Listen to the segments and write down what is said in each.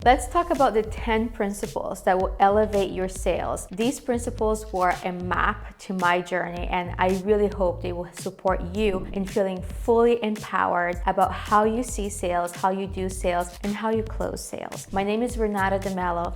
Let's talk about the 10 principles that will elevate your sales. These principles were a map to my journey, and I really hope they will support you in feeling fully empowered about how you see sales, how you do sales, and how you close sales. My name is Renata.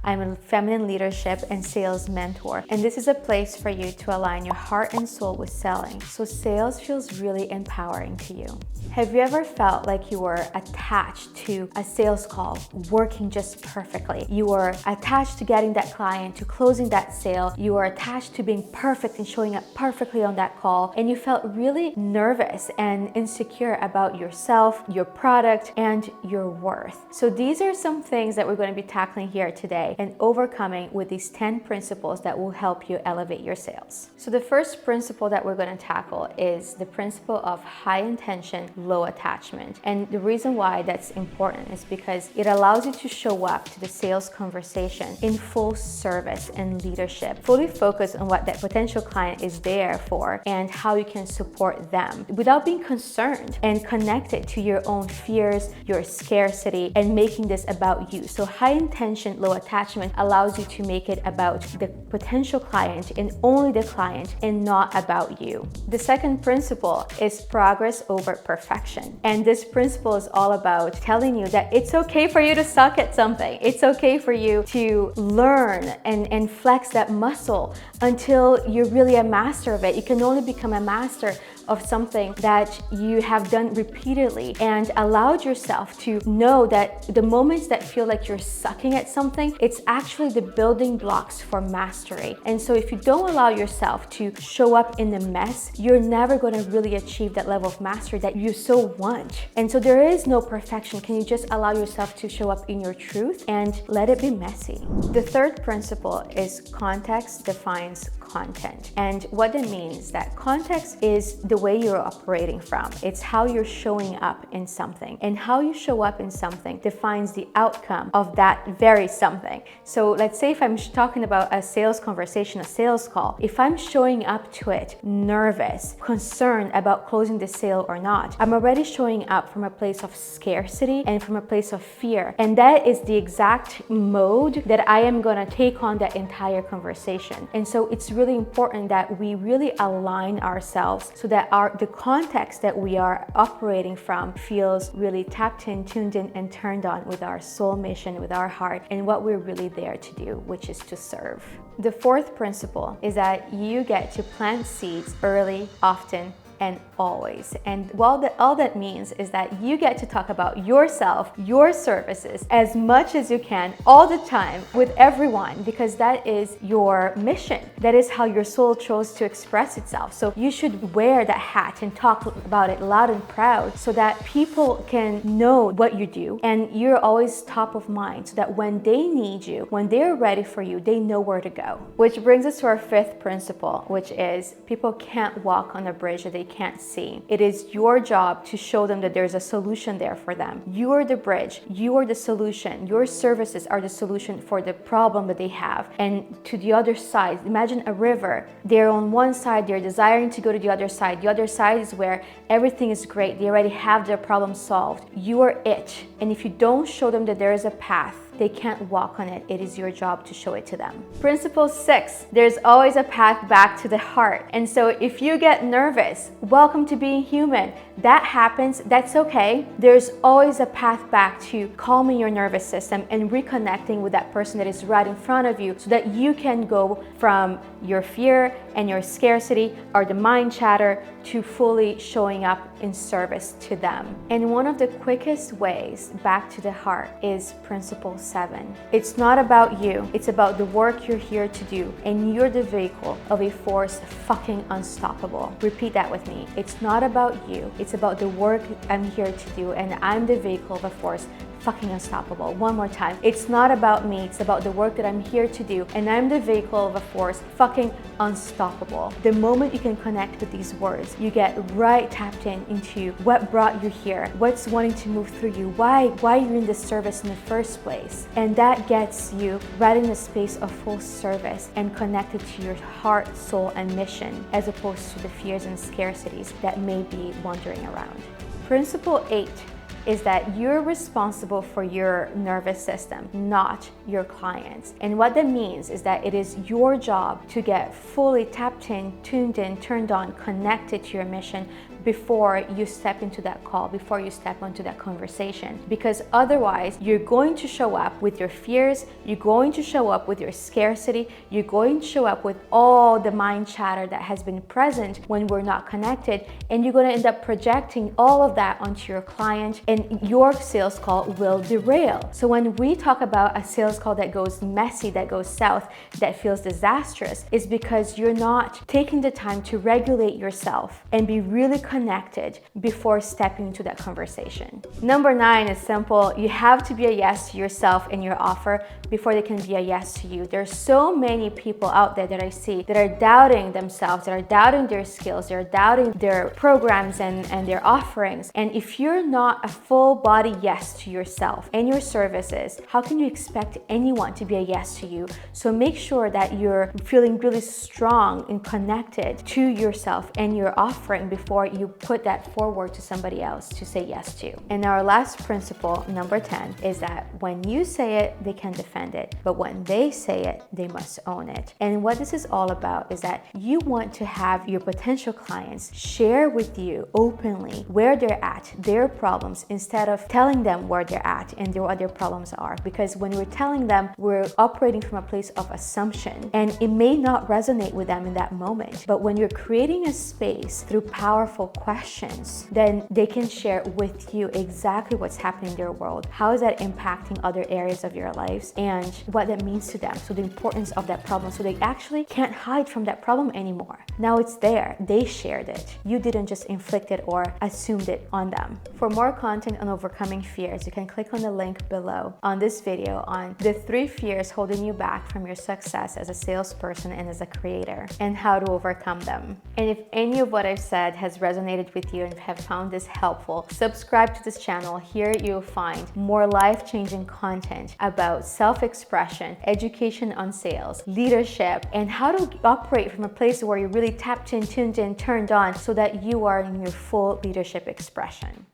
I'm a feminine leadership and sales mentor, and this is a place for you to align your heart and soul with selling, so sales feels really empowering to you. Have you ever felt like you were attached to a sales call working just perfectly? You were attached to getting that client, to closing that sale. You were attached to being perfect and showing up perfectly on that call, and you felt really nervous and insecure about yourself, your product, and your worth. So these are some things that we're going to be tackling here today and overcoming with these 10 principles that will help you elevate your sales. So the first principle that we're going to tackle is the principle of high intention, low attachment. And the reason why that's important is because it allows you to show up to the sales conversation in full service and leadership, fully focus on what that potential client is there for and how you can support them without being concerned and connected to your own fears, your scarcity, and making this about you. So high intention, low attachment allows you to make it about the potential client and only the client and not about you. The second principle is progress over perfection. And this principle is all about telling you that it's okay for you to suck at something. It's okay for you to learn and flex that muscle until you're really a master of it. You can only become a master of something that you have done repeatedly and allowed yourself to know that the moments that feel like you're sucking at something, it's actually the building blocks for mastery. And so if you don't allow yourself to show up in the mess, you're never going to really achieve that level of mastery that you so want. And so there is no perfection. Can you just allow yourself to show up in your truth and let it be messy? The third principle is context defines content. And what that means is that context is the way you're operating from. It's how you're showing up in something. And how you show up in something defines the outcome of that very something. So let's say if I'm talking about a sales conversation, a sales call, if I'm showing up to it nervous, concerned about closing the sale or not, I'm already showing up from a place of scarcity and from a place of fear. And that is the exact mode that I am going to take on that entire conversation. And so it's really important that we really align ourselves so that the context that we are operating from feels really tapped in, tuned in, and turned on with our soul mission, with our heart, and what we're really there to do, which is to serve. The fourth principle is that you get to plant seeds early, often, and always. And all that means is that you get to talk about yourself, your services, as much as you can, all the time, with everyone, because that is your mission. That is how your soul chose to express itself. So you should wear that hat and talk about it loud and proud so that people can know what you do and you're always top of mind, so that when they need you, when they're ready for you, they know where to go. Which brings us to our fifth principle, which is people can't walk on a bridge that they can't see. It is your job to show them that there's a solution there for them. You are the bridge. You are the solution. Your services are the solution for the problem that they have. And to the other side, imagine a river. They're on one side, they're desiring to go to the other side. The other side is where everything is great. They already have their problem solved. You are it. And if you don't show them that there is a path, they can't walk on it. It is your job to show it to them. Principle 6, there's always a path back to the heart. And so if you get nervous, welcome to being human. That happens, that's okay. There's always a path back to calming your nervous system and reconnecting with that person that is right in front of you so that you can go from your fear and your scarcity or the mind chatter to fully showing up in service to them. And one of the quickest ways back to the heart is principle 7. It's not about you, it's about the work you're here to do, and you're the vehicle of a force fucking unstoppable. Repeat that with me. It's not about you, it's about the work I'm here to do, and I'm the vehicle of a force fucking unstoppable. One more time. It's not about me, it's about the work that I'm here to do, and I'm the vehicle of a force fucking unstoppable. The moment you can connect with these words, you get right tapped into what brought you here, what's wanting to move through you, why you're in this service in the first place. And that gets you right in the space of full service and connected to your heart, soul, and mission, as opposed to the fears and scarcities that may be wandering around. Principle 8. is that you're responsible for your nervous system, not your clients. And what that means is that it is your job to get fully tapped in, tuned in, turned on, connected to your mission before you step into that call, before you step into that conversation. Because otherwise, you're going to show up with your fears, you're going to show up with your scarcity, you're going to show up with all the mind chatter that has been present when we're not connected, and you're going to end up projecting all of that onto your client, and your sales call will derail. So when we talk about a sales call that goes messy, that goes south, that feels disastrous, is because you're not taking the time to regulate yourself and be really connected before stepping into that conversation. Number 9 is simple. You have to be a yes to yourself and your offer before they can be a yes to you. There's so many people out there that I see that are doubting themselves, that are doubting their skills, they're doubting their programs and their offerings. And if you're not a full body yes to yourself and your services, how can you expect anyone to be a yes to you? So make sure that you're feeling really strong and connected to yourself and your offering before you put that forward to somebody else to say yes to. And our last principle, number 10, is that when you say it, they can defend it. But when they say it, they must own it. And what this is all about is that you want to have your potential clients share with you openly where they're at, their problems, instead of telling them where they're at and what their problems are. Because when we're telling them, we're operating from a place of assumption, and it may not resonate with them in that moment. But when you're creating a space through powerful questions, then they can share with you exactly what's happening in their world, how is that impacting other areas of your lives, and what that means to them. So the importance of that problem, so they actually can't hide from that problem anymore. Now it's there, they shared it. You didn't just inflict it or assumed it on them. For more content on overcoming fears, you can click on the link below on this video on the 3 fears holding you back from your success as a salesperson and as a creator, and how to overcome them. And if any of what I've said has resonated with you and have found this helpful, subscribe to this channel. Here you'll find more life-changing content about self-expression, education on sales, leadership, and how to operate from a place where you're really tapped in, tuned in, turned on, so that you are in your full leadership expression.